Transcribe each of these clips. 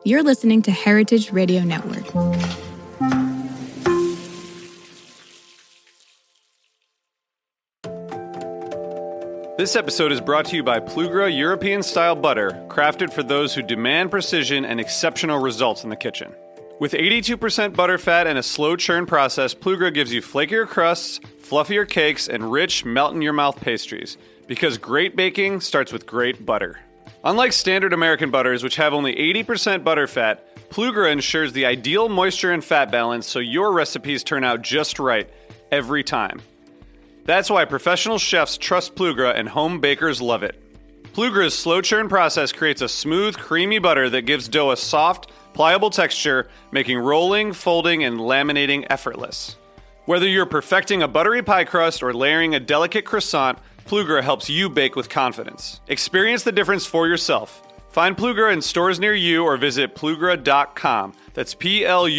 You're listening to Heritage Radio Network. This episode is brought to you by Plugra European-style butter, crafted for those who demand precision and exceptional results in the kitchen. With 82% butter fat and a slow churn process, Plugra gives you flakier crusts, fluffier cakes, and rich, melt-in-your-mouth pastries. Because great baking starts with great butter. Unlike standard American butters, which have only 80% butter fat, Plugra ensures the ideal moisture and fat balance so your recipes turn out just right every time. That's why professional chefs trust Plugra and home bakers love it. Plugra's slow churn process creates a smooth, creamy butter that gives dough a soft, pliable texture, making rolling, folding, and laminating effortless. Whether you're perfecting a buttery pie crust or layering a delicate croissant, Plugra helps you bake with confidence. Experience the difference for yourself. Find Plugra in stores near you or visit plugra.com. That's Plugra.com.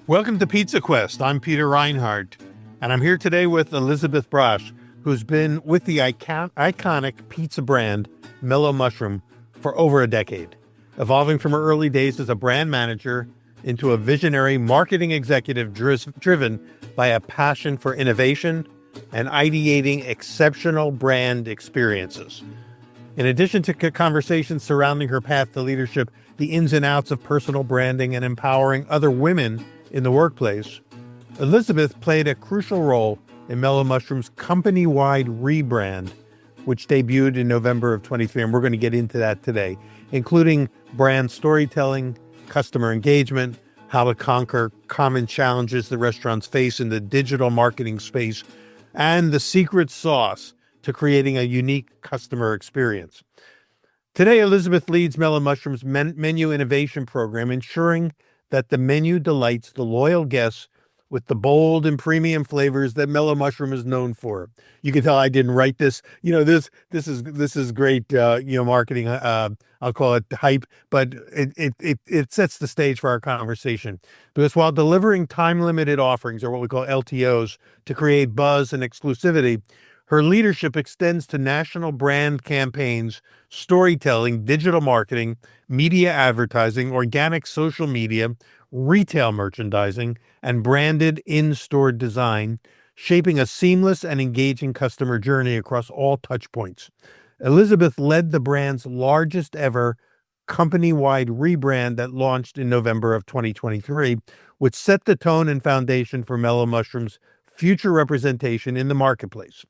Welcome to Pizza Quest. I'm Peter Reinhardt, and I'm here today with Elizabeth Brasch, who's been with the iconic pizza brand Mellow Mushroom for over a decade, evolving from her early days as a brand manager into a visionary marketing executive driven by a passion for innovation and ideating exceptional brand experiences. In addition to conversations surrounding her path to leadership, the ins and outs of personal branding, and empowering other women in the workplace, Elizabeth played a crucial role in Mellow Mushroom's company-wide rebrand, which debuted in November of 23, and we're going to get into that today, including brand storytelling, customer engagement, how to conquer common challenges the restaurants face in the digital marketing space, and the secret sauce to creating a unique customer experience. Today, Elizabeth leads Mellow Mushroom's menu innovation program, ensuring that the menu delights the loyal guests with the bold and premium flavors that Mellow Mushroom is known for. You can tell I didn't write this. This is great, marketing. I'll call it hype, but it sets the stage for our conversation. Because while delivering time-limited offerings, or what we call LTOs, to create buzz and exclusivity, her leadership extends to national brand campaigns, storytelling, digital marketing, media advertising, organic social media, retail merchandising, and branded in-store design, shaping a seamless and engaging customer journey across all touchpoints. Elizabeth led the brand's largest ever company-wide rebrand that launched in November of 2023, which set the tone and foundation for Mellow Mushroom's future representation in the marketplace.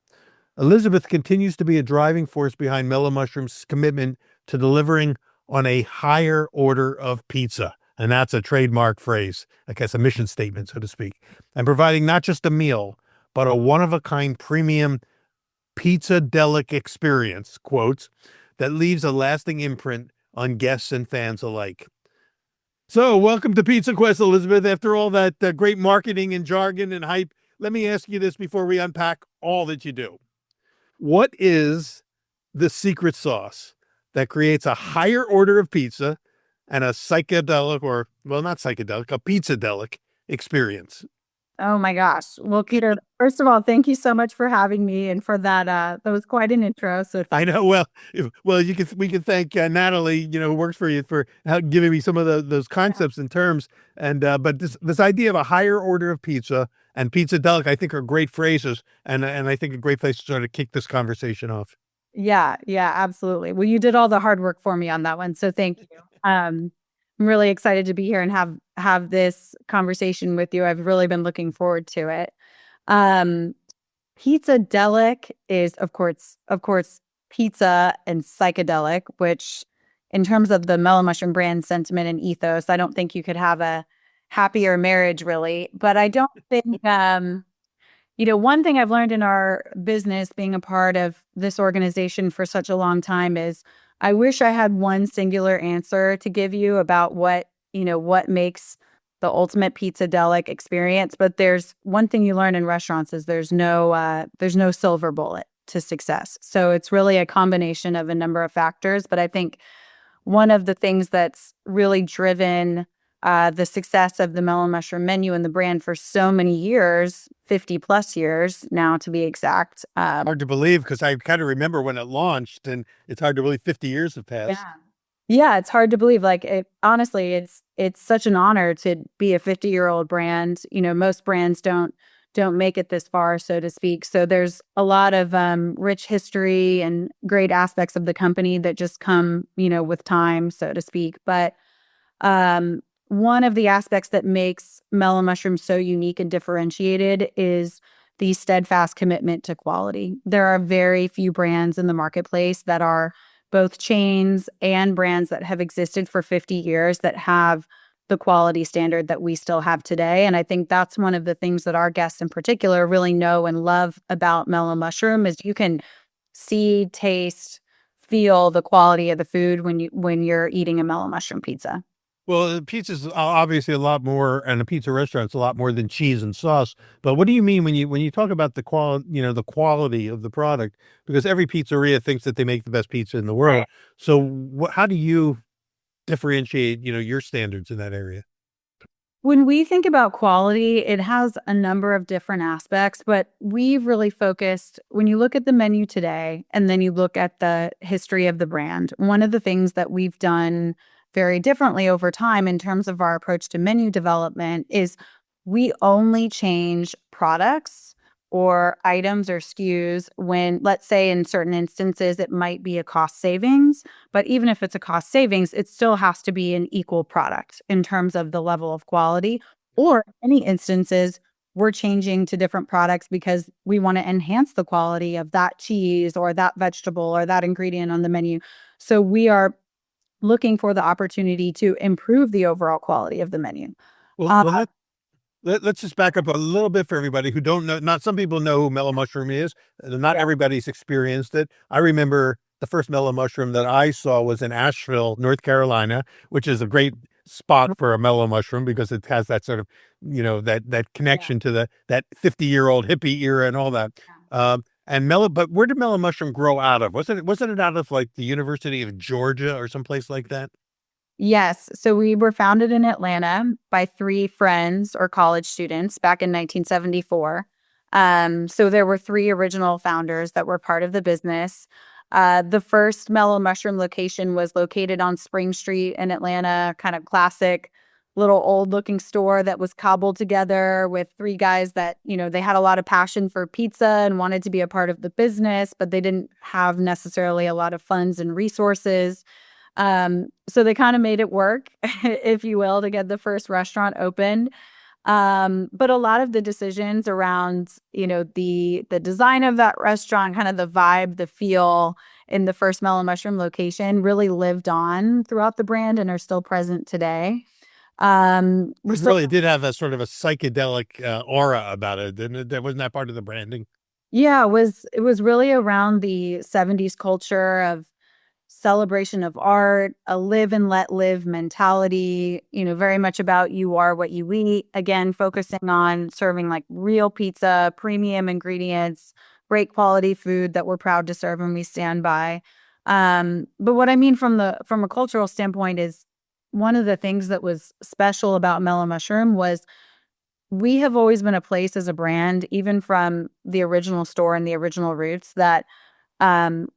Elizabeth continues to be a driving force behind Mellow Mushroom's commitment to delivering on a higher order of pizza. And that's a trademark phrase, I guess a mission statement, so to speak, and providing not just a meal, but a one-of-a-kind premium pizzadelic experience, quotes, that leaves a lasting imprint on guests and fans alike. So welcome to Pizza Quest, Elizabeth. After all that great marketing and jargon and hype, let me ask you this before we unpack all that you do. What is the secret sauce that creates a higher order of pizza and a psychedelic, or, well, not psychedelic, a pizzadelic experience? Oh my gosh. Well, Peter, first of all, thank you so much for having me and for that. That was quite an intro. So I know. Well, we can thank Natalie, who works for you, for giving me some of those concepts and terms. And but this idea of a higher order of pizza and pizzadelic, I think, are great phrases, and I think a great place to sort of kick this conversation off. Yeah, absolutely. Well, you did all the hard work for me on that one, so thank you. I'm really excited to be here and have this conversation with you. I've really been looking forward to it. Pizzadelic is, of course, pizza and psychedelic, which, in terms of the Mellow Mushroom brand sentiment and ethos, I don't think you could have a happier marriage, really. But I don't think, one thing I've learned in our business, being a part of this organization for such a long time, is I wish I had one singular answer to give you about what makes the ultimate pizzadelic experience. But there's one thing you learn in restaurants is there's no silver bullet to success. So it's really a combination of a number of factors. But I think one of the things that's really driven the success of the Mellow Mushroom menu and the brand for so many years, 50 plus years now to be exact. Hard to believe because I kind of remember when it launched, and it's hard to believe 50 years have passed. Yeah. Yeah, it's hard to believe. Like honestly, it's such an honor to be a 50-year-old brand. Most brands don't make it this far, so to speak. So there's a lot of rich history and great aspects of the company that just come, with time, so to speak. But one of the aspects that makes Mellow Mushroom so unique and differentiated is the steadfast commitment to quality. There are very few brands in the marketplace that are both chains and brands that have existed for 50 years that have the quality standard that we still have today. And I think that's one of the things that our guests in particular really know and love about Mellow Mushroom is you can see, taste, feel the quality of the food when you're eating a Mellow Mushroom pizza. Well, pizza's obviously a lot more, and a pizza restaurant's a lot more than cheese and sauce. But what do you mean when you talk about the the quality of the product? Because every pizzeria thinks that they make the best pizza in the world. So, how do you differentiate, your standards in that area? When we think about quality, it has a number of different aspects, but we've really focused when you look at the menu today and then you look at the history of the brand. One of the things that we've done very differently over time in terms of our approach to menu development is we only change products or items or SKUs when, let's say, in certain instances, it might be a cost savings. But even if it's a cost savings, it still has to be an equal product in terms of the level of quality. Or any instances, we're changing to different products because we want to enhance the quality of that cheese or that vegetable or that ingredient on the menu. So we are looking for the opportunity to improve the overall quality of the menu. Well, Uh, well, let's just back up a little bit for everybody who don't know. Not some people know who Mellow Mushroom is. Not yeah. everybody's experienced it. I remember the first Mellow Mushroom that I saw was in Asheville, North Carolina, which is a great spot for a Mellow Mushroom because it has that sort of, that Yeah. connection to that 50-year-old hippie era and all that. And but where did Mellow Mushroom grow out of? Wasn't it out of like the University of Georgia or someplace like that? Yes. So we were founded in Atlanta by three friends or college students back in 1974. So there were three original founders that were part of the business. The first Mellow Mushroom location was located on Spring Street in Atlanta, kind of classic little old looking store that was cobbled together with three guys that, they had a lot of passion for pizza and wanted to be a part of the business, but they didn't have necessarily a lot of funds and resources. So they kind of made it work, if you will, to get the first restaurant opened. But a lot of the decisions around, the design of that restaurant, kind of the vibe, the feel in the first Mellow Mushroom location really lived on throughout the brand and are still present today. We're It still really did have a sort of a psychedelic aura about it, didn't it? That wasn't that part of the branding. Yeah, it was really around the 70s culture of celebration of art, a live and let live mentality, very much about you are what you eat. Again, focusing on serving like real pizza, premium ingredients, great quality food that we're proud to serve and we stand by. But what I mean from a cultural standpoint is one of the things that was special about Mellow Mushroom was we have always been a place as a brand, even from the original store and the original roots, that um,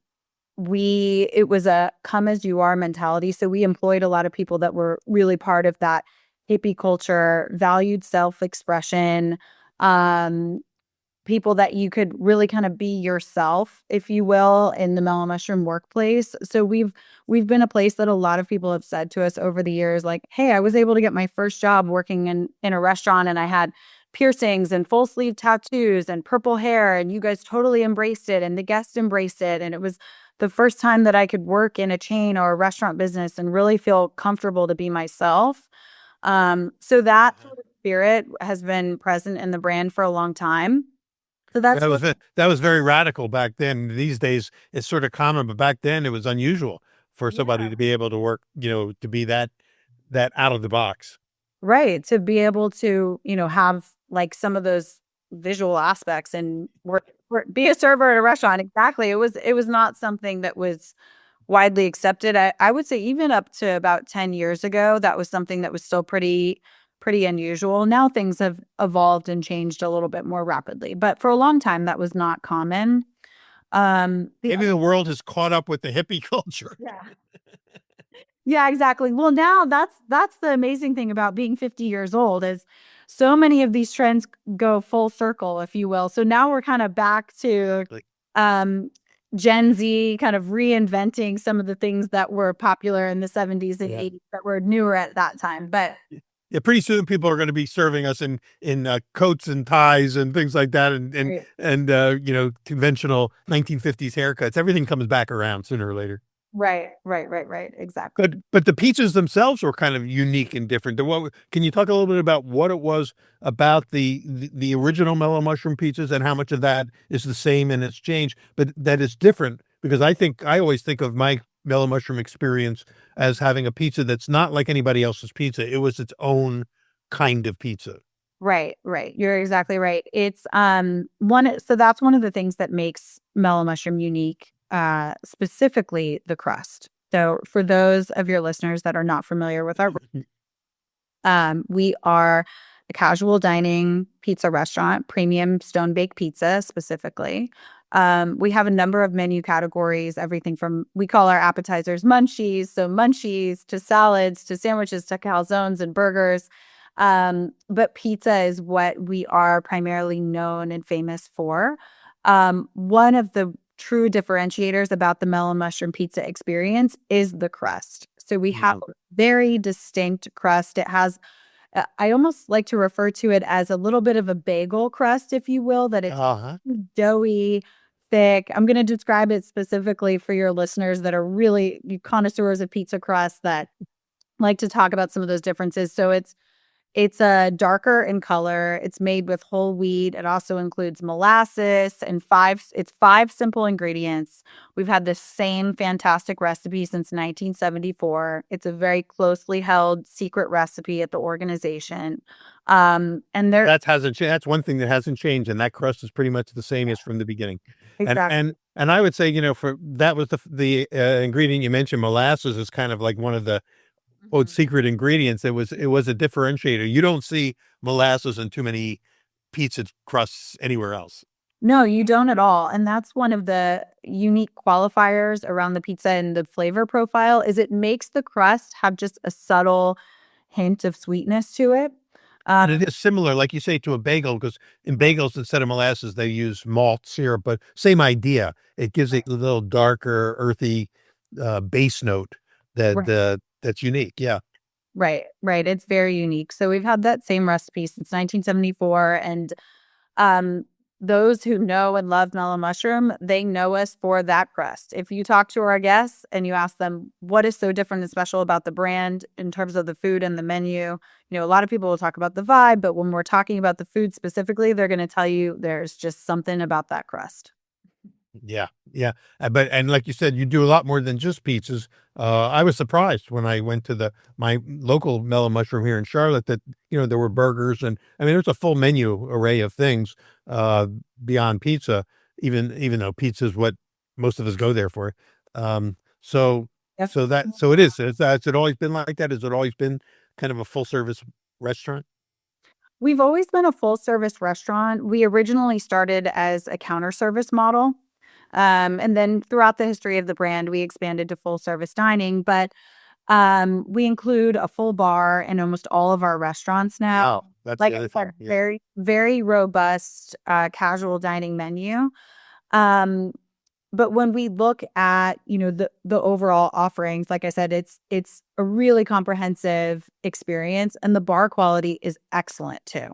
it was a come as you are mentality. So we employed a lot of people that were really part of that hippie culture, valued self-expression, um, people that you could really kind of be yourself, if you will, in the Mellow Mushroom workplace. So we've been a place that a lot of people have said to us over the years, like, hey, I was able to get my first job working in a restaurant and I had piercings and full sleeve tattoos and purple hair, and you guys totally embraced it and the guests embraced it. And it was the first time that I could work in a chain or a restaurant business and really feel comfortable to be myself. So that sort of spirit has been present in the brand for a long time. So that's what, That was very radical back then. These days, it's sort of common, but back then it was unusual for somebody yeah, to be able to work, to be that out of the box. right. To be able to, have like some of those visual aspects and be a server at a restaurant. Exactly. It was not something that was widely accepted. I would say even up to about 10 years ago, that was something that was still pretty unusual. Now things have evolved and changed a little bit more rapidly, but for a long time that was not common. Maybe the world has caught up with the hippie culture. Yeah. Yeah, exactly. Well, now that's the amazing thing about being 50 years old is so many of these trends go full circle, if you will. So now we're kind of back to Like, um Gen Z kind of reinventing some of the things that were popular in the 70s and yeah. 80s that were newer at that time. But Yeah, pretty soon people are going to be serving us in coats and ties and things like that, Right. and conventional 1950s haircuts. Everything comes back around sooner or later. Right. Exactly. But the pizzas themselves were kind of unique and different. Can you talk a little bit about what it was about the original Mellow Mushroom pizzas and how much of that is the same and it's changed, but that is different? Because I always think of my Mellow Mushroom experience as having a pizza that's not like anybody else's pizza. It was its own kind of pizza. Right. You're exactly right. It's so that's one of the things that makes Mellow Mushroom unique, specifically the crust. So for those of your listeners that are not familiar with our we are a casual dining pizza restaurant, premium stone baked pizza specifically. We have a number of menu categories, everything from we call our appetizers munchies, so munchies to salads to sandwiches to calzones and burgers. But pizza is what we are primarily known and famous for. One of the true differentiators about the Mellow Mushroom pizza experience is the crust. So we have Mhm. very distinct crust. It has I almost like to refer to it as a little bit of a bagel crust, if you will, that it's Uh-huh. doughy, thick. I'm going to describe it specifically for your listeners that are really connoisseurs of pizza crust that like to talk about some of those differences. So it's darker in color. It's made with whole wheat. It also includes molasses and it's five simple ingredients. We've had the same fantastic recipe since 1974. It's a very closely held secret recipe at the organization. And there That's one thing that hasn't changed, and that crust is pretty much the same as from the beginning. And exactly. and I would say, for that was the ingredient you mentioned, molasses is kind of like one of the quote Mhm. secret ingredients. It was a differentiator. You don't see molasses in too many pizza crusts anywhere else. No, you don't at all. And that's one of the unique qualifiers around the pizza and the flavor profile is it makes the crust have just a subtle hint of sweetness to it. And Um, it is similar, like you say, to a bagel, because in bagels, instead of molasses, they use malt syrup, but same idea. It gives it a little darker, earthy base note right, that's unique. Yeah. right. It's very unique. So we've had that same recipe since 1974. And Um, those who know and love Mellow Mushroom, they know us for that crust. If you talk to our guests and you ask them what is so different and special about the brand in terms of the food and the menu, a lot of people will talk about the vibe, but when we're talking about the food specifically, they're going to tell you there's just something about that crust. Yeah, yeah, and like you said, you do a lot more than just pizzas. I was surprised when I went to my local Mellow Mushroom here in Charlotte that there were burgers, and I mean there's a full menu array of things uh, beyond pizza. Even though pizza is what most of us go there for. Um, so Yes. so it is. Has it always been like that? Has it always been kind of a full service restaurant? We've always been a full service restaurant. We originally started as a counter service model. And then throughout the history of the brand, we expanded to full service dining. But we include a full bar in almost all of our restaurants now. Oh, that's Like the I other thing. said, Yeah, very robust casual dining menu. Um, but when we look at, the overall offerings, like I said, it's a really comprehensive experience and the bar quality is excellent too.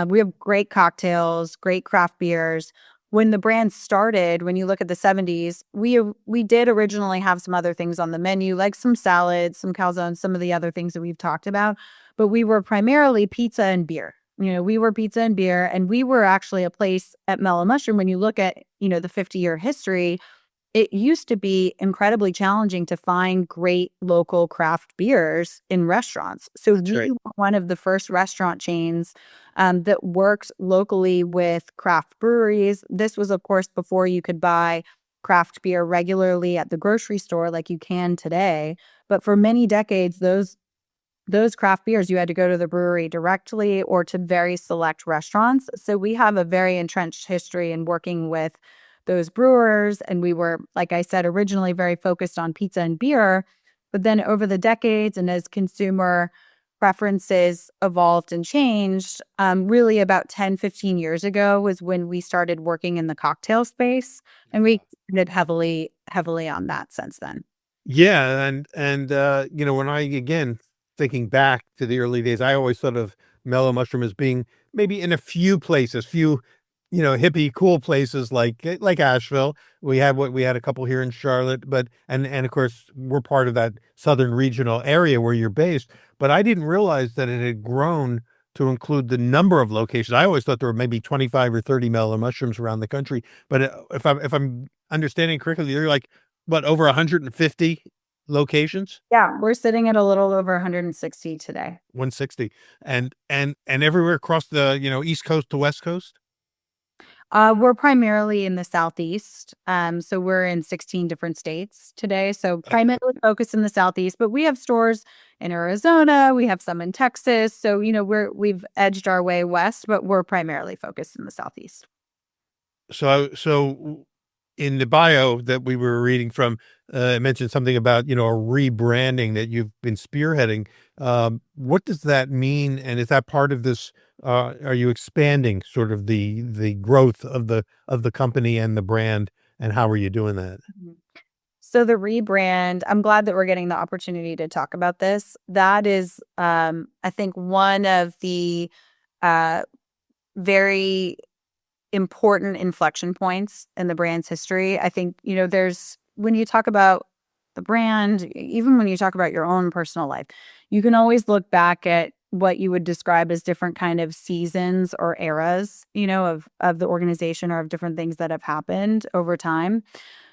We have great cocktails, great craft beers. When the brand started, when you look at the 70s, we did originally have some other things on the menu, like some salads, some calzones, some of the other things that we've talked about, but we were primarily pizza and beer. We were pizza and beer, and we were actually a place at Mellow Mushroom. When you look at, the 50-year history, it used to be incredibly challenging to find great local craft beers in restaurants. So that's we right. were one of the first restaurant chains that works locally with craft breweries. This was, of course, before you could buy craft beer regularly at the grocery store like you can today. But for many decades, those craft beers, you had to go to the brewery directly or to very select restaurants. So we have a very entrenched history in working with those brewers. And we were, like I said, originally very focused on pizza and beer. But then over the decades and as consumer preferences evolved and changed, really about 10, 15 years ago was when we started working in the cocktail space. And we did heavily on that since then. Yeah, and when I again thinking back to the early days, I always thought of Mellow Mushroom as being maybe in a few places, hippie cool places like Asheville. We had a couple here in Charlotte, but and of course we're part of that southern regional area where you're based. But I didn't realize that it had grown to include the number of locations. I always thought there were maybe 25 or 30 Mellow Mushrooms around the country. But if I'm understanding correctly, you're like what, over 150 locations? Yeah, we're sitting at a little over 160 today. 160. And everywhere across the, East Coast to West Coast? We're primarily in the Southeast. So we're in 16 different states today. So primarily focused in the Southeast, but we have stores in Arizona. We have some in Texas. So, we've edged our way west, but we're primarily focused in the Southeast. So in the bio that we were reading from, it mentioned something about, a rebranding that you've been spearheading. What does that mean? And is that part of this? Are you expanding sort of the growth of the company and the brand? And how are you doing that? Mhm. So the rebrand, I'm glad that we're getting the opportunity to talk about this. That is, I think, one of the uh, very important inflection points in the brand's history. I think, there's when you talk about the brand, even when you talk about your own personal life, you can always look back at what you would describe as different kind of seasons or eras, of the organization or of different things that have happened over time.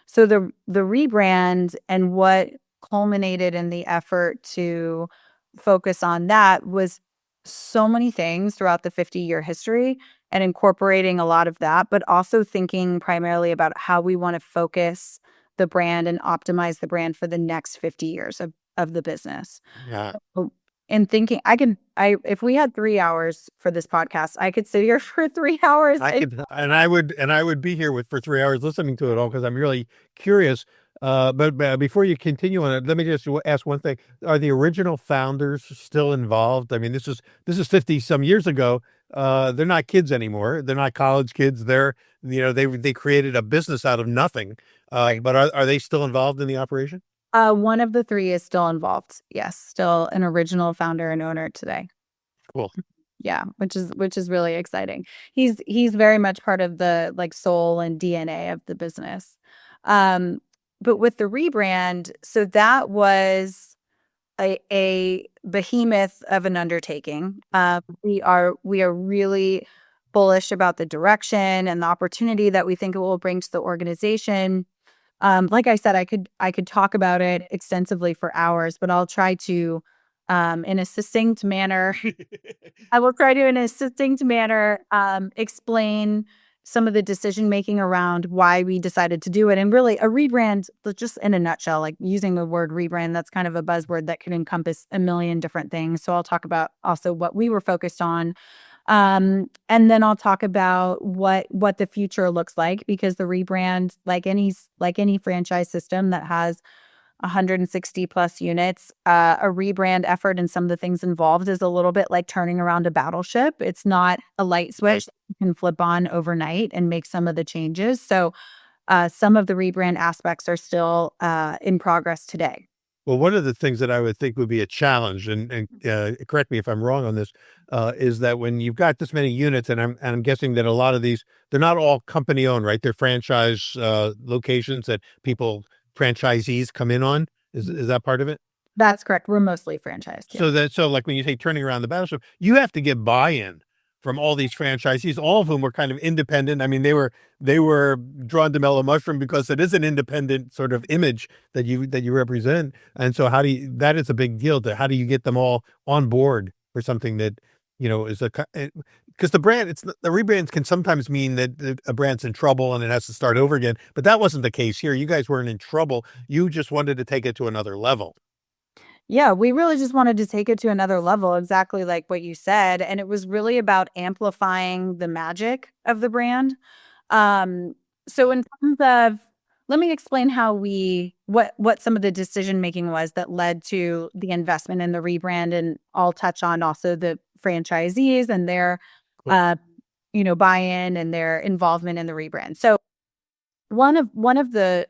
So the rebrand and what culminated in the effort to focus on that was so many things throughout the 50-year history and incorporating a lot of that, but also thinking primarily about how we want to focus the brand and optimize the brand for the next 50 years of the business. Yeah. Oh, and thinking if we had 3 hours for this podcast, I could sit here for 3 hours. I would be here for 3 hours listening to it all because I'm really curious. But before you continue on it, let me just ask one thing: are the original founders still involved? I mean, this is 50 some years ago. They're not kids anymore. They're not college kids. They created a business out of nothing. But are they still involved in the operation? One of the three is still involved. Yes, still an original founder and owner today. Cool. Yeah, which is really exciting. He's very much part of the soul and DNA of the business. But with the rebrand, so that was a behemoth of an undertaking. We are really bullish about the direction and the opportunity that we think it will bring to the organization. Like I said, I could talk about it extensively for hours, but I'll try to, in a succinct manner. I will try to, in a succinct manner, explain some of the decision making around why we decided to do it, and really a rebrand. Just in a nutshell, like using the word rebrand, that's kind of a buzzword that can encompass a million different things. So I'll talk about also what we were focused on. And then I'll talk about what the future looks like, because the rebrand, like any franchise system that has 160 plus units, a rebrand effort and some of the things involved is a little bit like turning around a battleship. It's not a light switch that you can flip on overnight and make some of the changes. So some of the rebrand aspects are still in progress today. Well, one of the things that I would think would be a challenge, and correct me if I'm wrong on this, is that when you've got this many units, and I'm guessing that a lot of these, they're not all company owned, right? They're franchise locations that franchisees come in on. Is that part of it? That's correct. We're mostly franchised. Yeah. So like when you say turning around the battleship, you have to get buy-in from all these franchisees, all of whom were kind of independent. I mean, they were drawn to Mellow Mushroom because it is an independent sort of image that you represent. And so that is a big deal. How do you get them all on board for something that, is because the rebrands can sometimes mean that a brand's in trouble and it has to start over again. But that wasn't the case here. You guys weren't in trouble. You just wanted to take it to another level. Yeah, we really just wanted to take it to another level, exactly like what you said. And it was really about amplifying the magic of the brand. Um, so in terms of, let me explain how what some of the decision making was that led to the investment in the rebrand, and I'll touch on also the franchisees and their, Cool. uh, buy-in and their involvement in the rebrand. So one of the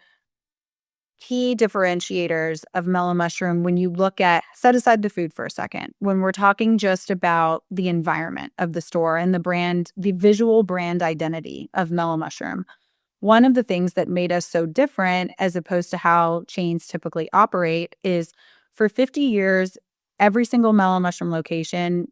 key differentiators of Mellow Mushroom, when you look at, set aside the food for a second, when we're talking just about the environment of the store and the brand, the visual brand identity of Mellow Mushroom, one of the things that made us so different as opposed to how chains typically operate is for 50 years, every single Mellow Mushroom location,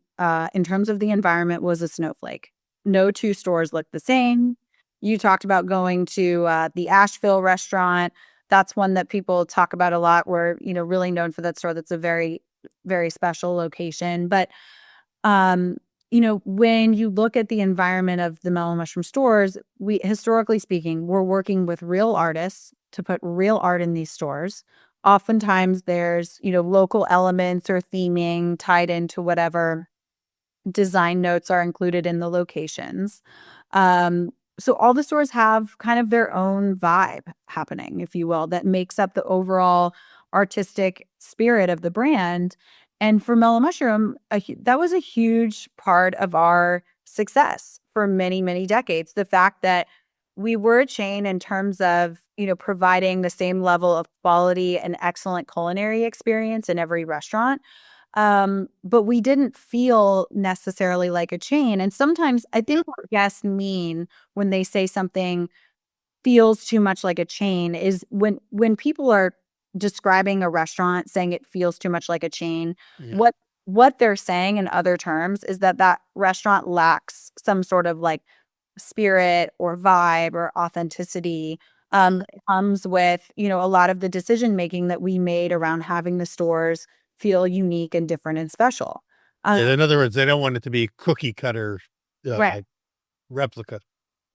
in terms of the environment, was a snowflake. No two stores looked the same. You talked about going to the Asheville restaurant. That's one that people talk about a lot. We're, really known for that store. That's a very, very special location. But um, when you look at the environment of the Mellow Mushroom stores, we, historically speaking, we're working with real artists to put real art in these stores. Oftentimes there's, local elements or theming tied into whatever design notes are included in the locations. So all the stores have kind of their own vibe happening, if you will, that makes up the overall artistic spirit of the brand. And for Mellow Mushroom, that was a huge part of our success for many, many decades. The fact that we were a chain in terms of, providing the same level of quality and excellent culinary experience in every restaurant. But we didn't feel necessarily like a chain. And sometimes I think what guests mean when they say something feels too much like a chain is when people are describing a restaurant saying it feels too much like a chain, Yeah. what they're saying in other terms is that that restaurant lacks some sort of like spirit or vibe or authenticity. It comes with, a lot of the decision making that we made around having the stores feel unique and different and special. Uh, In other words, they don't want it to be cookie cutter right. replica.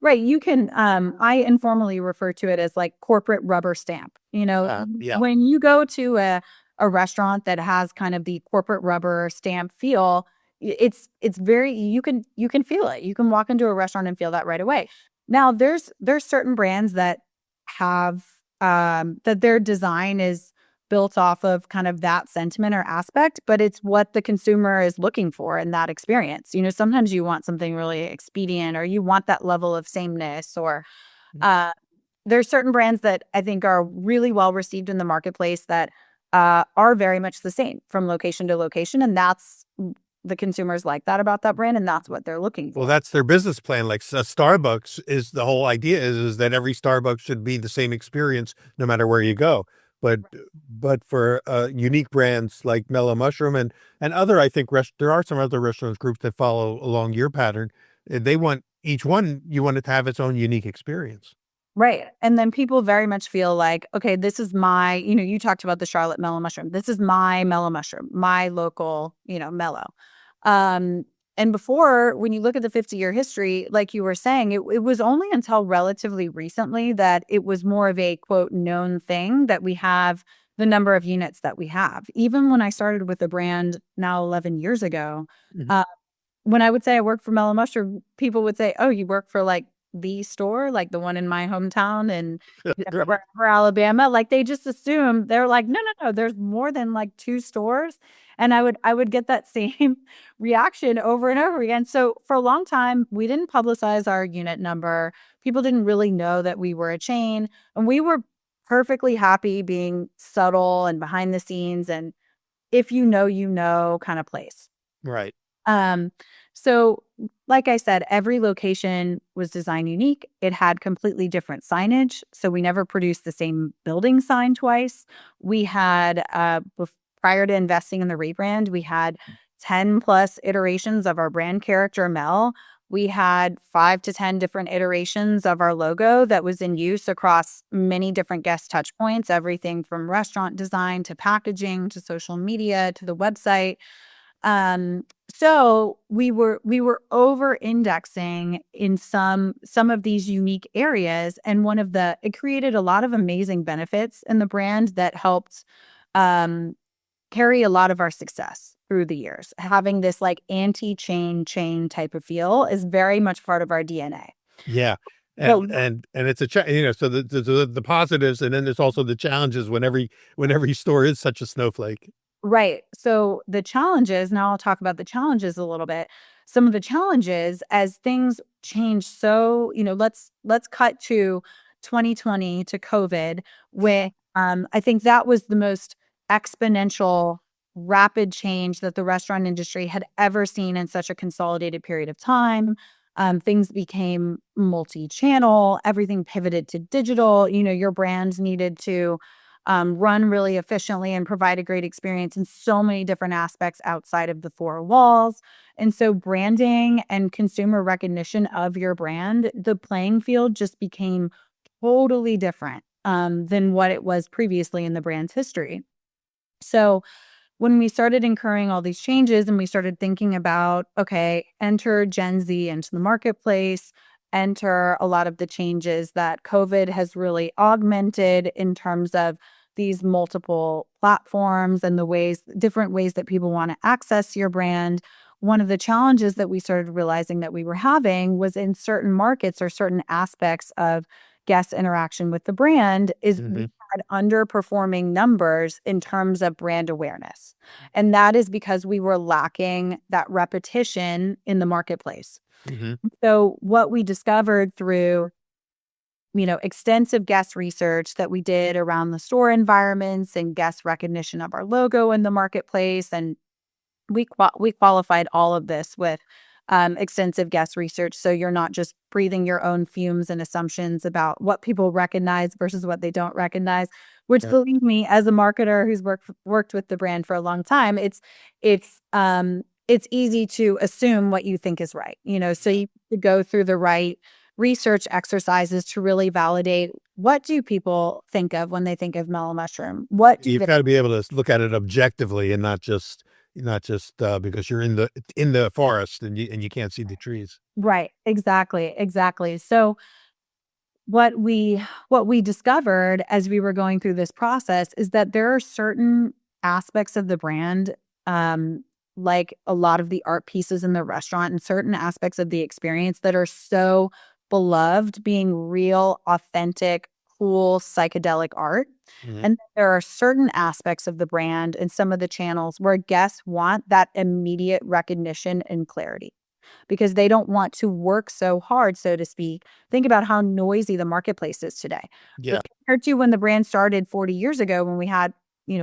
Right. You can, I informally refer to it as like corporate rubber stamp. Yeah. When you go to a restaurant that has kind of the corporate rubber stamp feel, it's very, you can feel it. You can walk into a restaurant and feel that right away. Now there's certain brands that have, that their design is built off of kind of that sentiment or aspect, but it's what the consumer is looking for in that experience. Sometimes you want something really expedient or you want that level of sameness or uh, there's certain brands that I think are really well received in the marketplace that are very much the same from location to location. And that's the consumers like that about that brand. And that's what they're looking for. Well, that's their business plan. Like Starbucks is the whole idea is that every Starbucks should be the same experience no matter where you go. But for unique brands like Mellow Mushroom and other, I think there are some other restaurants groups that follow along your pattern. They want each one, you want it to have its own unique experience. Right. And then people very much feel like, okay, this is my, you talked about the Charlotte Mellow Mushroom. This is my Mellow Mushroom, my local, Mellow. Um, and before, when you look at the 50-year history, like you were saying, it was only until relatively recently that it was more of a quote known thing that we have the number of units that we have. Even when I started with the brand now 11 years ago, Mhm. uh, when I would say I work for Mellow Mushroom, people would say, "Oh, you work for like the store, like the one in my hometown and wherever, Alabama." Like they just assume they're like, "No, no, no, there's more than like two stores." And I would get that same reaction over and over again. So for a long time, we didn't publicize our unit number. People didn't really know that we were a chain, and we were perfectly happy being subtle and behind the scenes and if you know kind of place. Right. Um, so like I said, every location was designed unique. It had completely different signage. So we never produced the same building sign twice. We had, prior to investing in the rebrand, we had 10 plus iterations of our brand character, Mel. We had 5 to 10 different iterations of our logo that was in use across many different guest touch points, everything from restaurant design to packaging to social media to the website. So we were over indexing in some of these unique areas, and it created a lot of amazing benefits in the brand that helped um, carry a lot of our success through the years. Having this like anti-chain type of feel is very much part of our DNA. Yeah. But And it's so the positives, and then there's also the challenges when every store is such a snowflake. right. So the challenges, now I'll talk about the challenges a little bit. Some of the challenges as things change. So, let's cut to 2020 to COVID, where I think that was the most exponential, rapid change that the restaurant industry had ever seen in such a consolidated period of time. Things became multi-channel, everything pivoted to digital. Your brand needed to run really efficiently and provide a great experience in so many different aspects outside of the four walls. And so branding and consumer recognition of your brand, the playing field just became totally different than what it was previously in the brand's history. So when we started incurring all these changes and we started thinking about, okay, enter Gen Z into the marketplace, enter a lot of the changes that COVID has really augmented in terms of these multiple platforms and different ways that people want to access your brand. One of the challenges that we started realizing that we were having was in certain markets or certain aspects of guest interaction with the brand is we Hmm. had underperforming numbers in terms of brand awareness. And that is because we were lacking that repetition in the marketplace. Hmm. So what we discovered through, extensive guest research that we did around the store environments and guest recognition of our logo in the marketplace, and we qualified all of this with extensive guest research. So you're not just breathing your own fumes and assumptions about what people recognize versus what they don't recognize. Which, Yeah. believe me, as a marketer who's worked with the brand for a long time, it's easy to assume what you think is right. So you have to go through the right research exercises to really validate, what do people think of when they think of Mellow Mushroom? What do You've they got to be able to look at it objectively and not just because you're in the forest and you can't see the trees. Right, exactly. So what we discovered as we were going through this process is that there are certain aspects of the brand, um, like a lot of the art pieces in the restaurant and certain aspects of the experience that are so beloved, being real, authentic, cool, psychedelic art. Hmm. And there are certain aspects of the brand and some of the channels where guests want that immediate recognition and clarity because they don't want to work so hard, so to speak. Think about how noisy the marketplace is today. Yeah. But compared to when the brand started 40 years ago, when we had,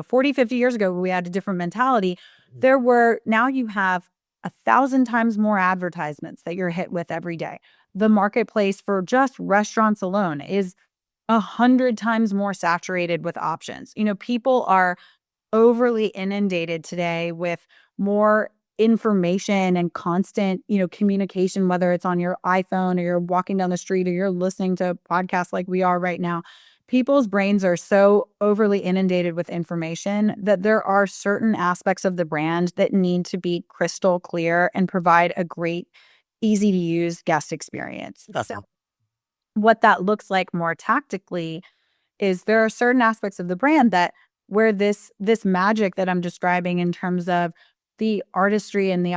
40, 50 years ago, when we had a different mentality, now you have 1,000 times more advertisements that you're hit with every day. The marketplace for just restaurants alone is 100 times more saturated with options. People are overly inundated today with more information and constant, communication, whether it's on your iPhone or you're walking down the street or you're listening to podcasts like we are right now. People's brains are so overly inundated with information that there are certain aspects of the brand that need to be crystal clear and provide a great, easy to use guest experience. So, what that looks like more tactically is there are certain aspects of the brand that where this magic that I'm describing in terms of the artistry and the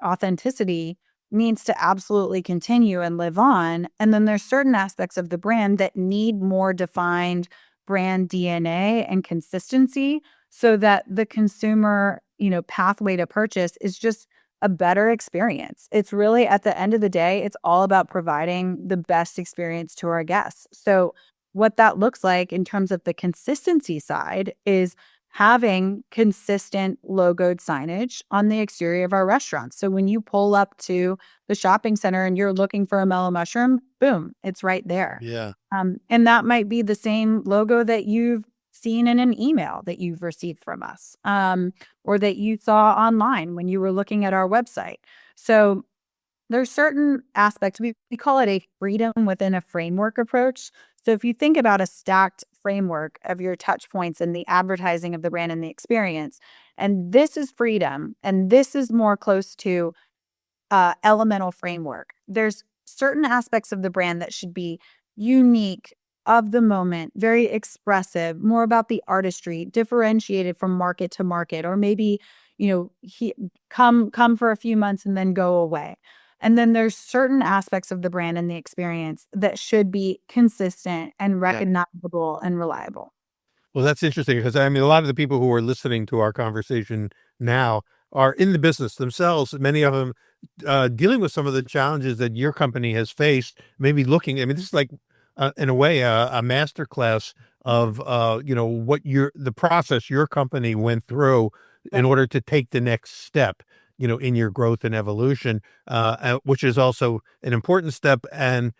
authenticity needs to absolutely continue and live on. And then there's certain aspects of the brand that need more defined brand DNA and consistency so that the consumer, pathway to purchase is just a better experience. It's really, at the end of the day, it's all about providing the best experience to our guests. So what that looks like in terms of the consistency side is having consistent logoed signage on the exterior of our restaurants. So when you pull up to the shopping center and you're looking for a Mellow Mushroom, boom, it's right there. Yeah. And that might be the same logo that you've seen in an email that you've received from us, or that you saw online when you were looking at our website. So there's certain aspects, we call it a freedom within a framework approach. So if you think about a stacked framework of your touch points and the advertising of the brand and the experience, and this is freedom, and this is more close to elemental framework. There's certain aspects of the brand that should be unique, of the moment, very expressive, more about the artistry, differentiated from market to market, or maybe, come for a few months and then go away. And then there's certain aspects of the brand and the experience that should be consistent and recognizable and reliable. Well, that's interesting because I mean, a lot of the people who are listening to our conversation now are in the business themselves. Many of them dealing with some of the challenges that your company has faced. Maybe looking. I mean, this is like, in a way, a master class of what the process your company went through in order to take the next step. In your growth and evolution, which is also an important step. And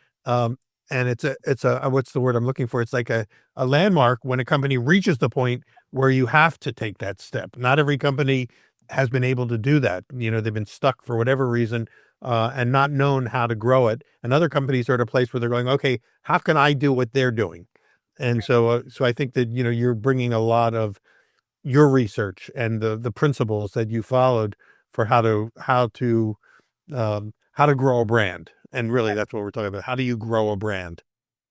it's a what's the word I'm looking for? It's like a landmark when a company reaches the point where you have to take that step. Not every company has been able to do that. They've been stuck for whatever reason, and not known how to grow it. And other companies are at a place where they're going, okay, how can I do what they're doing? And so I think that, you're bringing a lot of your research and the principles that you followed for how to grow a brand. And really, that's what we're talking about. How do you grow a brand?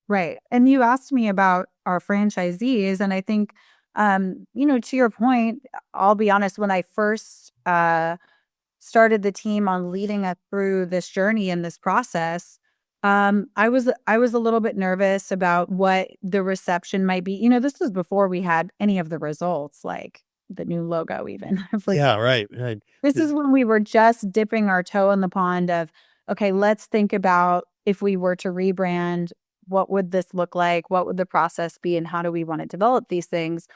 Right. And you asked me about our franchisees. And I think, to your point, I'll be honest, when I first started the team on leading us through this journey and this process, I was a little bit nervous about what the reception might be. This was before we had any of the results, like the new logo, even. Like, Yeah, right, right. this is when we were just dipping our toe in the pond of, okay, let's think about if we were to rebrand, what would this look like? What would the process be? And how do we want to develop these things?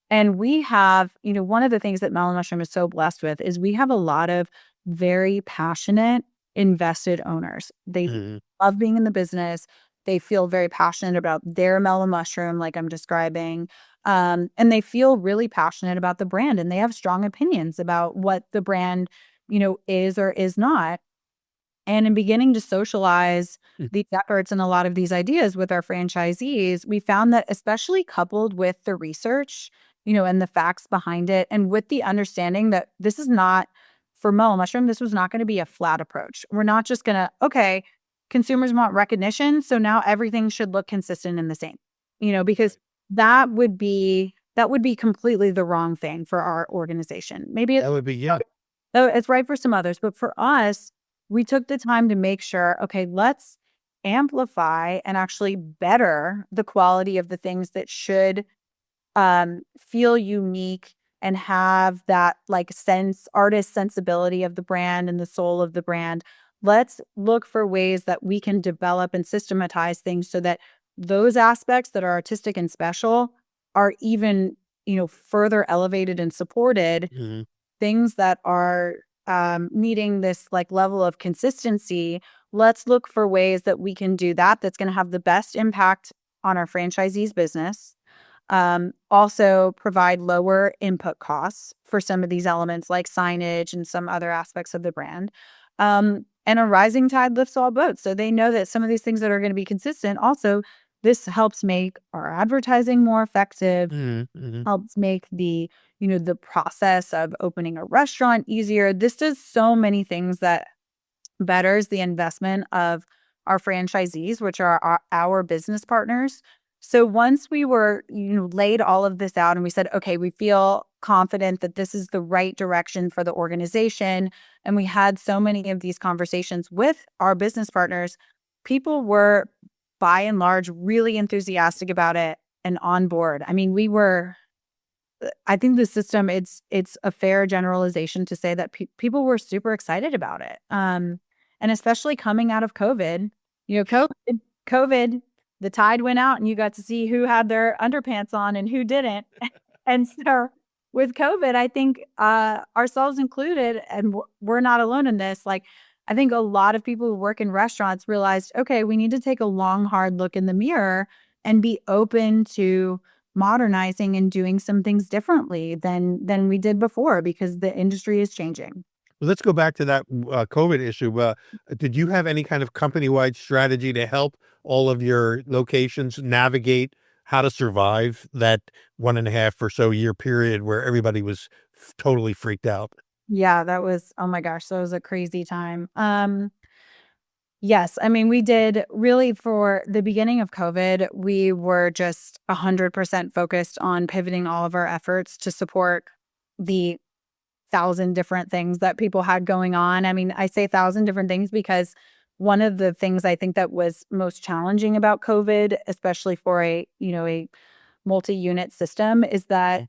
And we have, one of the things that Mellow Mushroom is so blessed with is we have a lot of very passionate, invested owners. They Mhm. love being in the business. They feel very passionate about their Mellow Mushroom, like I'm describing. And they feel really passionate about the brand, and they have strong opinions about what the brand, is or is not. And in beginning to socialize Mm. these efforts and a lot of these ideas with our franchisees, we found that, especially coupled with the research, and the facts behind it, and with the understanding that this is not, for Mellow Mushroom, this was not going to be a flat approach. We're not just going to, okay, consumers want recognition, so now everything should look consistent and the same, because that would be completely the wrong thing for our organization. Maybe That would be, yeah. it's right for some others, but for us, we took the time to make sure, okay, let's amplify and actually better the quality of the things that should feel unique and have that like artist sensibility of the brand and the soul of the brand. Let's look for ways that we can develop and systematize things so that those aspects that are artistic and special are even, further elevated and supported. Mhm. Things that are needing this like level of consistency, let's look for ways that we can do that that's going to have the best impact on our franchisees' business. Also provide lower input costs for some of these elements like signage and some other aspects of the brand. And a rising tide lifts all boats. So they know that some of these things that are going to be consistent. Also, this helps make our advertising more effective, Mhm, mhm. helps make the process of opening a restaurant easier. This does so many things that betters the investment of our franchisees, which are our business partners. So once we were, laid all of this out and we said, okay, we feel confident that this is the right direction for the organization, and we had so many of these conversations with our business partners, people were by and large really enthusiastic about it and on board. I mean, I think the system, it's a fair generalization to say that people were super excited about it. And especially coming out of COVID, COVID, the tide went out and you got to see who had their underpants on and who didn't. And so with COVID, I think ourselves included, and we're not alone in this. Like, I think a lot of people who work in restaurants realized, okay, we need to take a long, hard look in the mirror and be open to modernizing and doing some things differently than we did before, because the industry is changing. Well, let's go back to that COVID issue. Did you have any kind of company-wide strategy to help all of your locations navigate how to survive that 1.5 or so year period where everybody was totally freaked out? Yeah, that was, oh my gosh, that was a crazy time. Yes, I mean, we did really for the beginning of COVID, we were just 100% focused on pivoting all of our efforts to support the thousand different things that people had going on. I mean, I say thousand different things because one of the things I think that was most challenging about COVID, especially for a multi-unit system, is that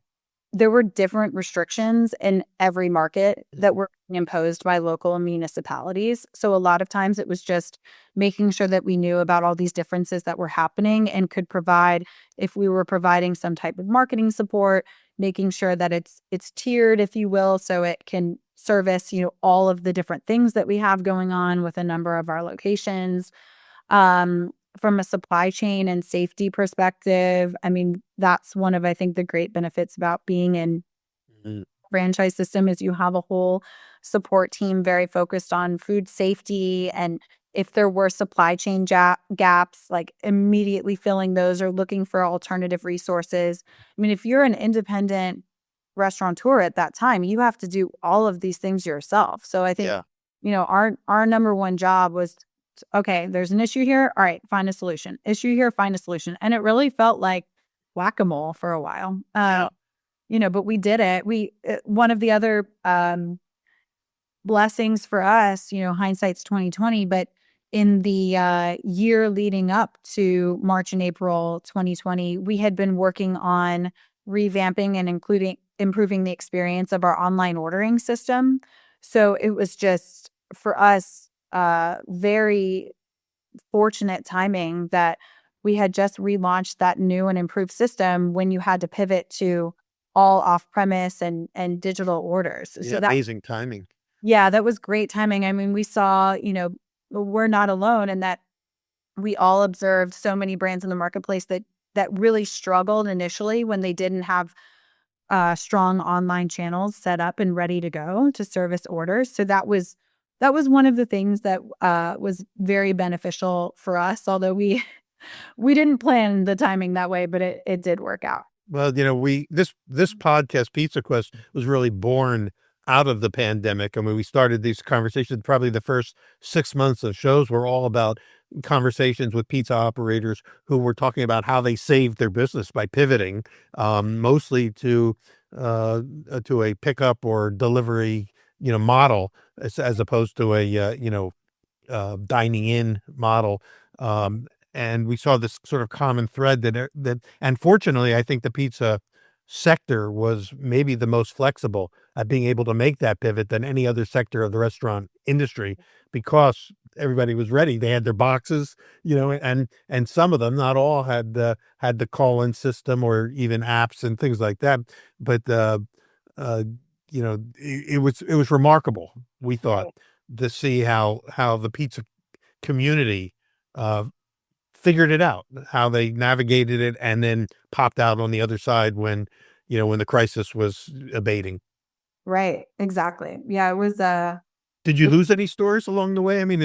there were different restrictions in every market that were imposed by local municipalities. So a lot of times it was just making sure that we knew about all these differences that were happening and could provide, if we were providing some type of marketing support, making sure that it's tiered, if you will, so it can service, all of the different things that we have going on with a number of our locations. From a supply chain and safety perspective, I mean, that's one of, I think, the great benefits about being in Mhm. franchise system is you have a whole support team very focused on food safety. And if there were supply chain gaps, like immediately filling those or looking for alternative resources. I mean, if you're an independent restaurateur at that time, you have to do all of these things yourself. So I think, Yeah. our number one job was, okay, there's an issue here. All right, find a solution. Issue here, find a solution. And it really felt like whack-a-mole for a while. Yeah. But we did it. One of the other blessings for us, hindsight's 2020, but in the year leading up to March and April 2020, we had been working on revamping and improving the experience of our online ordering system. So it was just for us very fortunate timing that we had just relaunched that new and improved system when you had to pivot to all off premise and digital orders. Yeah, So that, amazing timing. yeah, that was great timing. I mean, we saw, we're not alone in that we all observed so many brands in the marketplace that really struggled initially when they didn't have strong online channels set up and ready to go to service orders. So that was one of the things that was very beneficial for us, although we didn't plan the timing that way, but it did work out. Well, this podcast, Pizza Quest, was really born out of the pandemic. I mean, we started these conversations. Probably the first 6 months of shows were all about conversations with pizza operators who were talking about how they saved their business by pivoting, mostly to a pickup or delivery, model as opposed to a dining in model. And we saw this sort of common thread and fortunately, I think the pizza sector was maybe the most flexible at being able to make that pivot than any other sector of the restaurant industry because everybody was ready. They had their boxes, and some of them, not all, had the call-in system or even apps and things like that. But uh, it was remarkable. We thought to see how the pizza community uh, figured it out, how they navigated it, and then popped out on the other side when the crisis was abating. Right. Exactly. Yeah, it was Did you lose any stores along the way? I mean,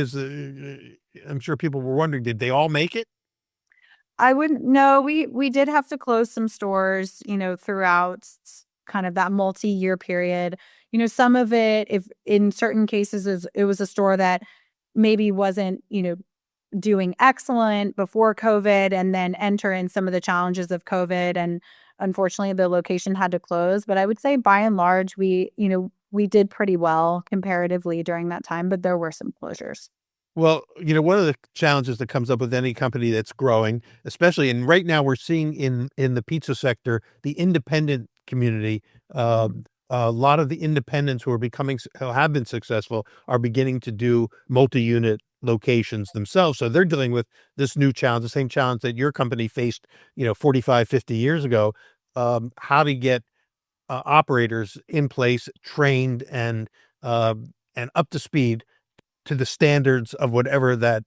I'm sure people were wondering, did they all make it? I wouldn't know. We did have to close some stores, throughout kind of that multi-year period. Some of it, if in certain cases, it was a store that maybe wasn't, doing excellent before COVID and then enter in some of the challenges of COVID. And unfortunately, the location had to close. But I would say by and large, we did pretty well comparatively during that time, but there were some closures. Well, one of the challenges that comes up with any company that's growing, especially, and right now we're seeing in the pizza sector, the independent community, a lot of the independents who have been successful are beginning to do multi-unit locations themselves. So they're dealing with this new challenge, the same challenge that your company faced, 45, 50 years ago. How to get operators in place, trained and up to speed to the standards of whatever and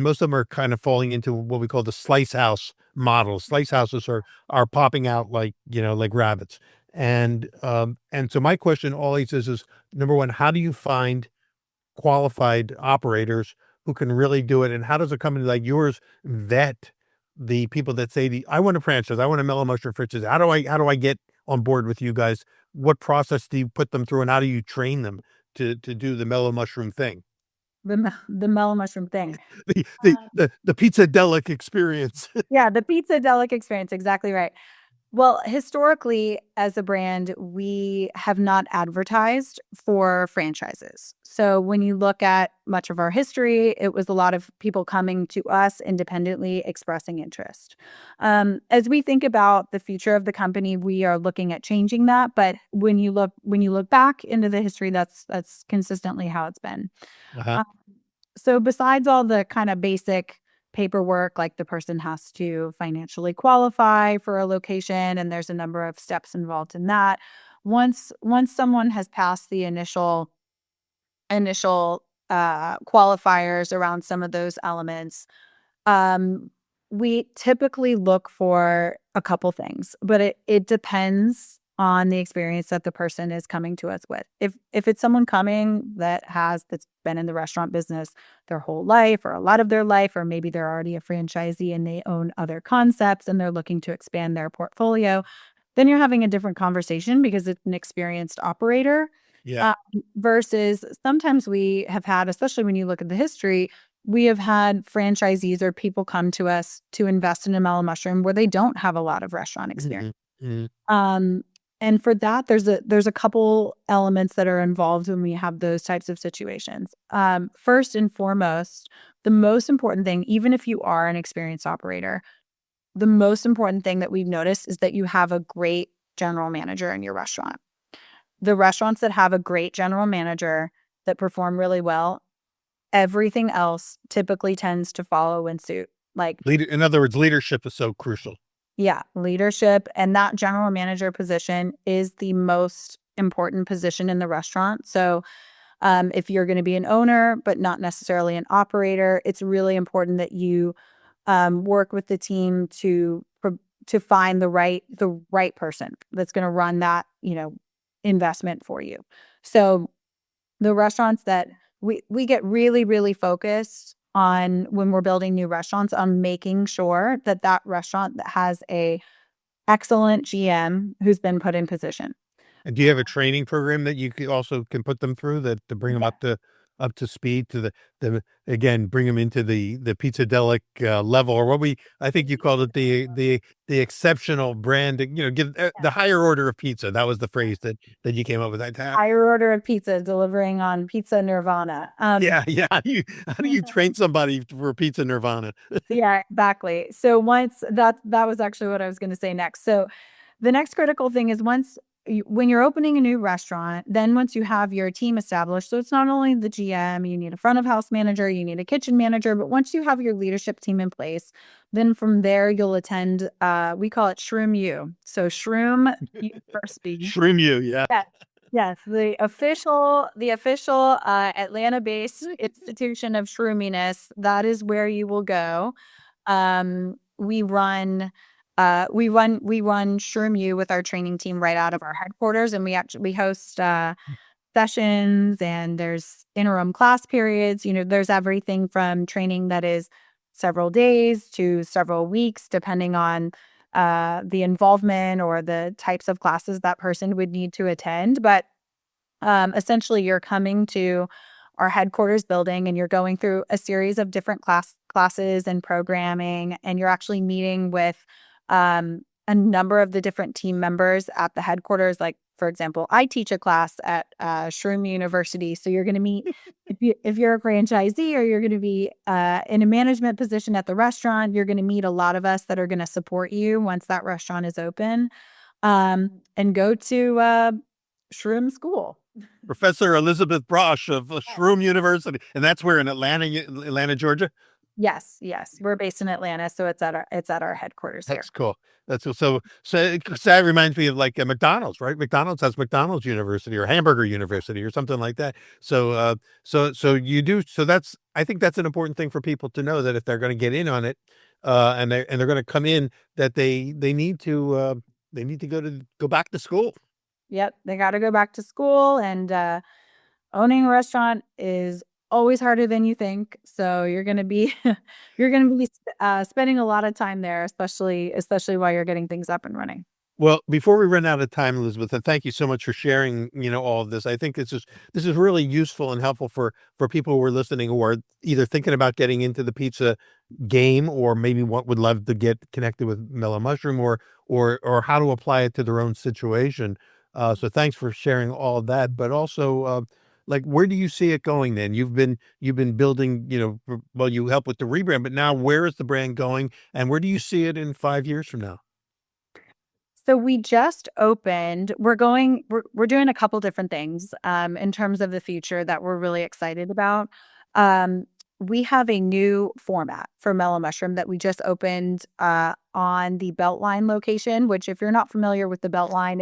most of them are kind of falling into what we call the slice house model. Slice houses are popping out like rabbits. And so my question always is number one, how do you find qualified operators who can really do it? And how does a company like yours vet the people that say, I want a franchise, I want a Mellow Mushroom franchise. How do I get on board with you guys? What process do you put them through, and how do you train them to do the Mellow Mushroom thing? The Mellow Mushroom thing. The pizzadelic experience. Yeah, the pizzadelic experience, exactly right. Well, historically, as a brand, we have not advertised for franchises. So when you look at much of our history, it was a lot of people coming to us independently expressing interest. As we think about the future of the company, we are looking at changing that. But when you look back into the history, that's consistently how it's been. Uh-huh. Um, so besides all the kind of basic paperwork, like the person has to financially qualify for a location, and there's a number of steps involved in that. Once someone has passed the initial qualifiers around some of those elements, um, we typically look for a couple things, but it depends on the experience that the person is coming to us with. If it's someone coming that's been in the restaurant business their whole life or a lot of their life, or maybe they're already a franchisee and they own other concepts and they're looking to expand their portfolio, then you're having a different conversation because it's an experienced operator. Yeah. Uh, Versus sometimes we have had, especially when you look at the history, we have had franchisees or people come to us to invest in a Mellow Mushroom where they don't have a lot of restaurant experience. Mhm. Um, and for that, there's a couple elements that are involved when we have those types of situations. First and foremost, the most important thing, even if you are an experienced operator, the most important thing that we've noticed is that you have a great general manager in your restaurant. The restaurants that have a great general manager that perform really well, everything else typically tends to follow in suit. Like, In other words, leadership is so crucial. yeah, leadership and that general manager position is the most important position in the restaurant. So, if you're going to be an owner, but not necessarily an operator, it's really important that you work with the team to find the right person that's going to run that investment for you. So the restaurants that we get really focused on when we're building new restaurants on making sure that that restaurant that has a excellent GM who's been put in position. And do you have a training program that you also can put them through that to bring them Yeah. up to speed to the again, bring them into the pizzadelic level, or I think you called it the exceptional brand, give the higher order of pizza. That was the phrase that you came up with. Higher order of pizza, delivering on pizza nirvana. Yeah. How do you train somebody for pizza nirvana? Yeah, exactly. So once that was actually what I was going to say next. So the next critical thing is when you're opening a new restaurant, then once you have your team established, so it's not only the GM, you need a front of house manager, you need a kitchen manager, but once you have your leadership team in place, then from there you'll attend, we call it Shroom U. So Shroom University. Shroom you, yeah. Yes, yes, the official Atlanta-based institution of shroominess. That is where you will go. We run Shroom U with our training team right out of our headquarters, and we host sessions, and there's interim class periods. There's everything from training that is several days to several weeks, depending on the involvement or the types of classes that person would need to attend. But essentially, you're coming to our headquarters building and you're going through a series of different classes and programming, and you're actually meeting with a number of the different team members at the headquarters. Like, for example, I teach a class at Shroom University, so you're going to meet if you're a franchisee or you're going to be in a management position at the restaurant. You're going to meet a lot of us that are going to support you once that restaurant is open, and go to Shroom School. Professor Elizabeth Brasch of Shroom University, and that's where in Atlanta, Georgia. Yes, we're based in Atlanta, so it's at our headquarters here. That's cool. That's cool. So that reminds me of like McDonald's, right? McDonald's has McDonald's University or Hamburger University or something like that. So you do. So I think that's an important thing for people to know, that if they're going to get in on it, and they're going to come in, that they need to go back to school. Yep, they got to go back to school, and owning a restaurant is always harder than you think. So you're going to be you're going to be spending a lot of time there, especially while you're getting things up and running. Well, before we run out of time, Elizabeth, and thank you so much for sharing, all of this. I think this is really useful and helpful for people who are listening who are either thinking about getting into the pizza game or maybe what would love to get connected with Mellow Mushroom or how to apply it to their own situation. So thanks for sharing all of that. But also, like, where do you see it going then? You've been building, well, you help with the rebrand, but now where is the brand going and where do you see it in 5 years from now? So we just opened. We're doing a couple different things in terms of the future that we're really excited about. Um, we have a new format for Mellow Mushroom that we just opened on the Beltline location. Which, if you're not familiar with the Beltline,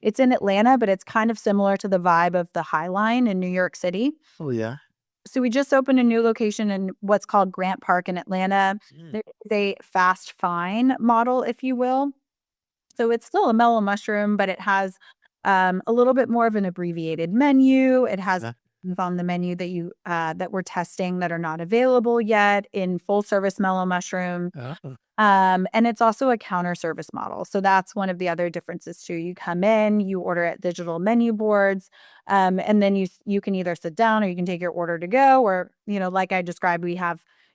it's in Atlanta, but it's kind of similar to the vibe of the High Line in New York City. Oh yeah. So we just opened a new location in what's called Grant Park in Atlanta. Mm. There is a fast fine model, if you will. So it's still a Mellow Mushroom, but it has a little bit more of an abbreviated menu. It has Yeah. things on the menu that we're testing that are not available yet in full service Mellow Mushroom. Oh. And it's also a counter service model. So that's one of the other differences too. You come in, you order at digital menu boards, and then you can either sit down or you can take your order to go. Or, like I described,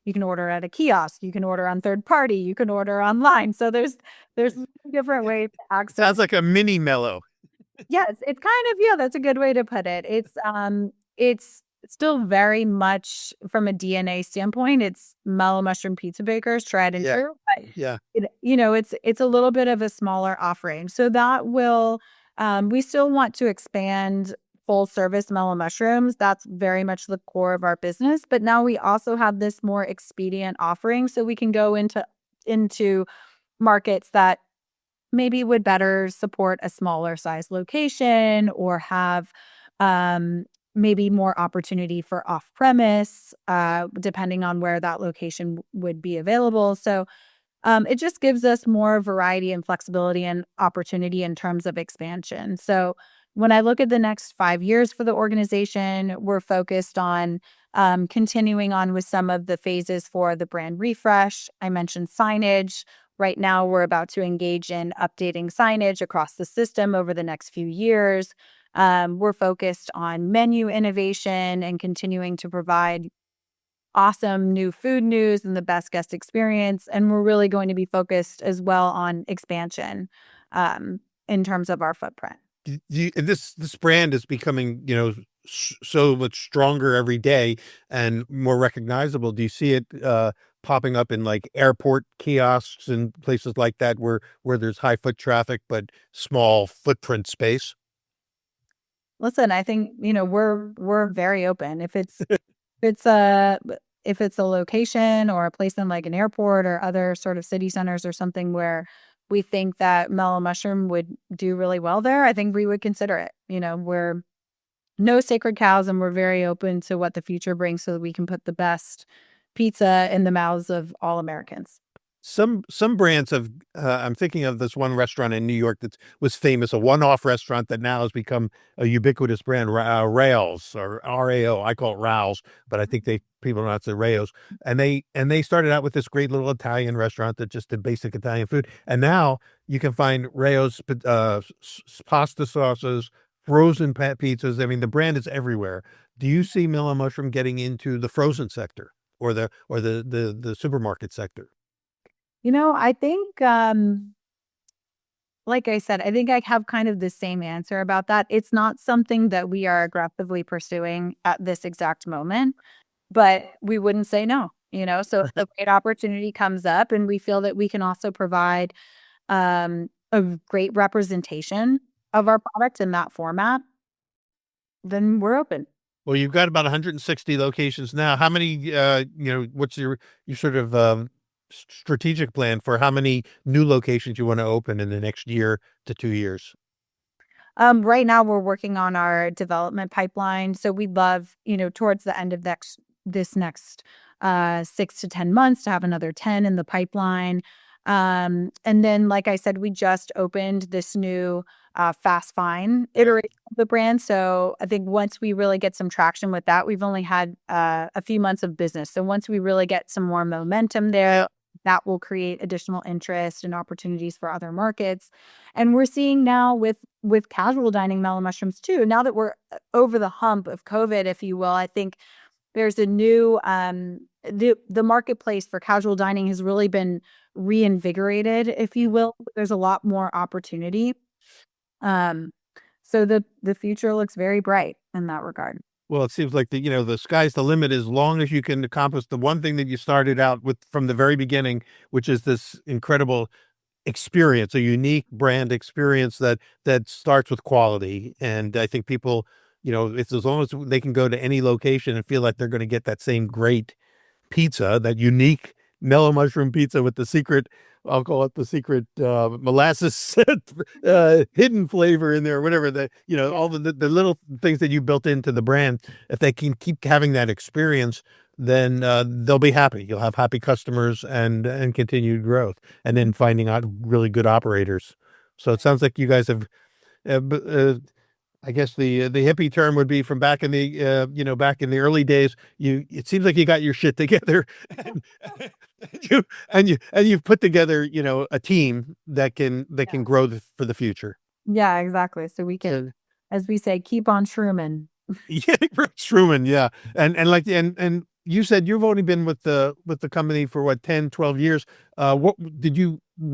you can order at a kiosk, you can order on third party, you can order online. So there's many different ways to access. Sounds like a mini Mellow. Yes, it's kind of, yeah, that's a good way to put it. It's still very much from a DNA standpoint, it's Mellow Mushroom Pizza Bakers, tried and Yeah. true, but Yeah. it's a little bit of a smaller offering. So that will we still want to expand full service Mellow Mushrooms. That's very much the core of our business. But now we also have this more expedient offering. So we can go into markets that maybe would better support a smaller size location or have maybe more opportunity for off premise, depending on where that location would be available. So it just gives us more variety and flexibility and opportunity in terms of expansion. So when I look at the next 5 years for the organization, we're focused on continuing on with some of the phases for the brand refresh. I mentioned signage. Right now, we're about to engage in updating signage across the system over the next few years. We're focused on menu innovation and continuing to provide awesome new food news and the best guest experience. And we're really going to be focused as well on expansion in terms of our footprint. And this brand is becoming, so much stronger every day and more recognizable. Do you see it popping up in like airport kiosks and places like that where there's high foot traffic but small footprint space? Listen, I think, we're very open. It's a if it's a location or a place in like an airport or other sort of city centers or something where we think that Mellow Mushroom would do really well there, I think we would consider it. We're no sacred cows and we're very open to what the future brings so that we can put the best pizza in the mouths of all Americans. Some brands have. I'm thinking of this one restaurant in New York that was famous, a one-off restaurant that now has become a ubiquitous brand, Rails or RAO. I call it Rouse, but I think people pronounce it Rails. And they started out with this great little Italian restaurant that just did basic Italian food, and now you can find Rao's pasta sauces, frozen pizzas. I mean, the brand is everywhere. Do you see Mellow Mushroom getting into the frozen sector or the supermarket sector? I think, like I said, I think I have kind of the same answer about that. It's not something that we are aggressively pursuing at this exact moment, but we wouldn't say no, So if the right opportunity comes up and we feel that we can also provide a great representation of our product in that format, then we're open. Well, you've got about 160 locations now. How many, what's your sort of strategic plan for how many new locations you want to open in the next year to 2 years? Right now we're working on our development pipeline. So we'd love, towards the end of this next 6 to 10 months to have another 10 in the pipeline. And then, like I said, we just opened this new fast fine iteration of the brand. So I think once we really get some traction with that, we've only had a few months of business. So once we really get some more momentum there, that will create additional interest and opportunities for other markets. And we're seeing now with casual dining mellow mushrooms too. Now that we're over the hump of COVID, if you will, I think there's a new the marketplace for casual dining has really been reinvigorated, if you will. There's a lot more opportunity. So the future looks very bright in that regard. Well, it seems like the sky's the limit as long as you can accomplish the one thing that you started out with from the very beginning, which is this incredible experience, a unique brand experience that starts with quality. And I think people, it's as long as they can go to any location and feel like they're going to get that same great pizza, that unique mellow mushroom pizza with the secret, I'll call it the secret molasses hidden flavor in there, whatever all the little things that you built into the brand. If they can keep having that experience, then they'll be happy. You'll have happy customers and continued growth, and then finding out really good operators. So it sounds like you guys have. I guess the hippie term would be from back in the back in the early days. It seems like you got your shit together, and you've put together a team that can grow for the future. Yeah, exactly. So we can, as we say, keep on shrooming. Yeah, shrooming. Yeah, and you said you've only been with the company for what, 10, 12 years. What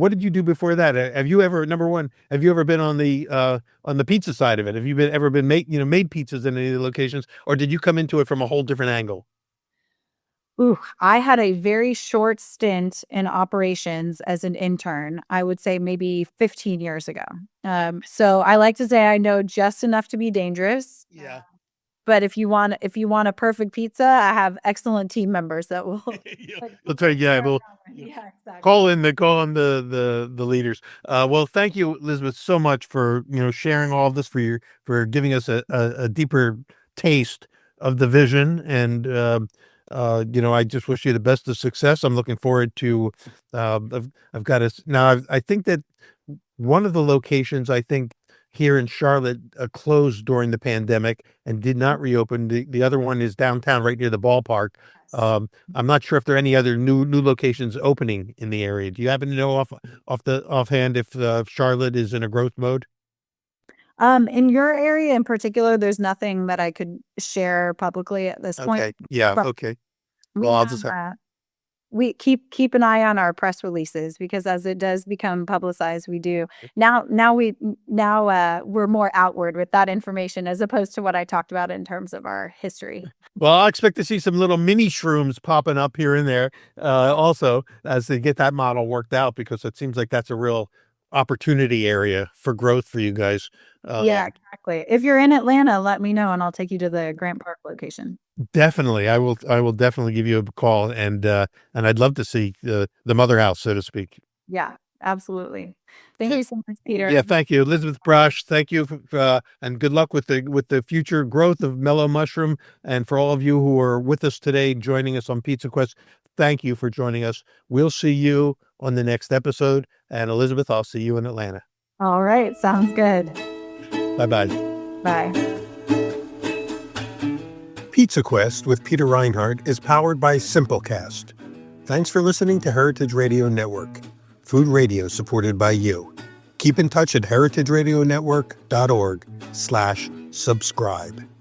did you do before that? Have you ever, number one, have you ever been on the pizza side of it? Have you ever been made pizzas in any of the locations, or did you come into it from a whole different angle? Ooh, I had a very short stint in operations as an intern. I would say maybe 15 years ago. So I like to say I know just enough to be dangerous. Yeah. But if you want a perfect pizza, I have excellent team members that will. That's right. Yeah, well, Yeah, exactly. call in the leaders. Well, thank you, Elizabeth, so much for sharing all of this, for giving us a deeper taste of the vision, and I just wish you the best of success. I'm looking forward to. I've got to now. I think that one of the locations, I think, here in Charlotte closed during the pandemic and did not reopen. The other one is downtown, right near the ballpark. I'm not sure if there are any other new locations opening in the area. Do you happen to know offhand if Charlotte is in a growth mode? In your area in particular, there's nothing that I could share publicly at this point. Okay. Yeah. But Okay. we Well, I'll have, just we keep an eye on our press releases, because as it does become publicized, we do now we're more outward with that information as opposed to what I talked about in terms of our history. Well, I'll expect to see some little mini shrooms popping up here and there, also as they get that model worked out, because it seems like that's a real opportunity area for growth for you guys. Yeah, exactly. If you're in Atlanta, let me know and I'll take you to the Grant Park location. Definitely. I will definitely give you a call, and I'd love to see the mother house, so to speak. Yeah, absolutely. Thank you so much, Peter. Yeah, thank you, Elizabeth Brasch. Thank you, and good luck with the future growth of Mellow Mushroom. And for all of you who are with us today, joining us on Pizza Quest, thank you for joining us. We'll see you on the next episode. And Elizabeth, I'll see you in Atlanta. All right, sounds good. Bye-bye. Bye. Pizza Quest with Peter Reinhardt is powered by Simplecast. Thanks for listening to Heritage Radio Network, food radio supported by you. Keep in touch at heritageradionetwork.org/subscribe.